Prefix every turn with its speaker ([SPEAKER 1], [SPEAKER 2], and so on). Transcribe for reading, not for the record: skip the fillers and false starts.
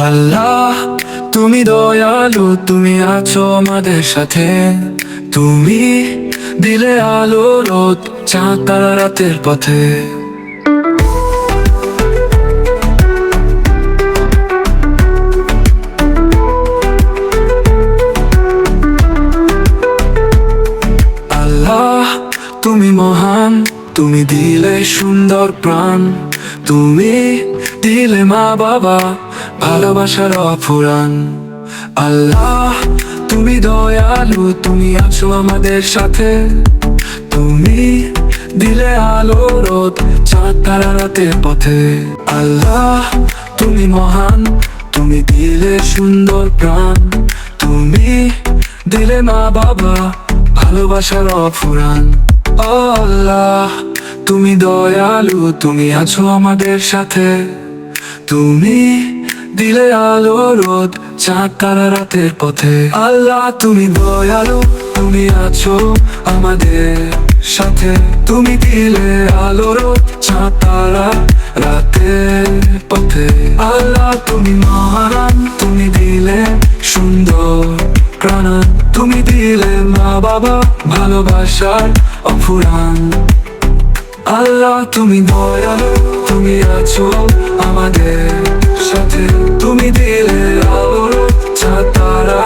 [SPEAKER 1] আল্লাহ তুমি দয়ালু, তুমি আছো আমাদের সাথে। তুমি দিলে আলো রোদ, চাঁদ তারা রাতের পথে। আল্লাহ তুমি মহান, তুমি দিলে সুন্দর প্রাণ। তুমি দিলে মা বাবা, ভালোবাসার অফুরান। আল্লাহ তুমি দয়ালু, তুমি আছো আমাদের সাথে। তুমি দিলে আলো রোদ, চাঁদ তারা রাতের পথে। আল্লাহ তুমি মহান, তুমি দিলে সুন্দর প্রাণ। তুমি দিলে মা বাবা, ভালোবাসার অফুরান। আল্লাহ তুমি দয়ালু, তুমি আছো আমাদের সাথে। তুমি দিলে আলো রোদ, চাঁদ তারা রাতের পথে। আল্লাহ তুমি দয়ালু, তুমি আছো আমাদের সাথে। তুমি দিলে আলো রোদ, চাঁদ তারা রাতের পথে। আল্লাহ তুমি মহান, তুমি দিলে সুন্দর প্রাণ। তুমি দিলে মা বাবা, ভালোবাসার অফুরান। আল্লাহ তুমি দয়ালু, তুমি আছো আমাদের সাথে। তুমি দিলে আলো, চাঁদ তারা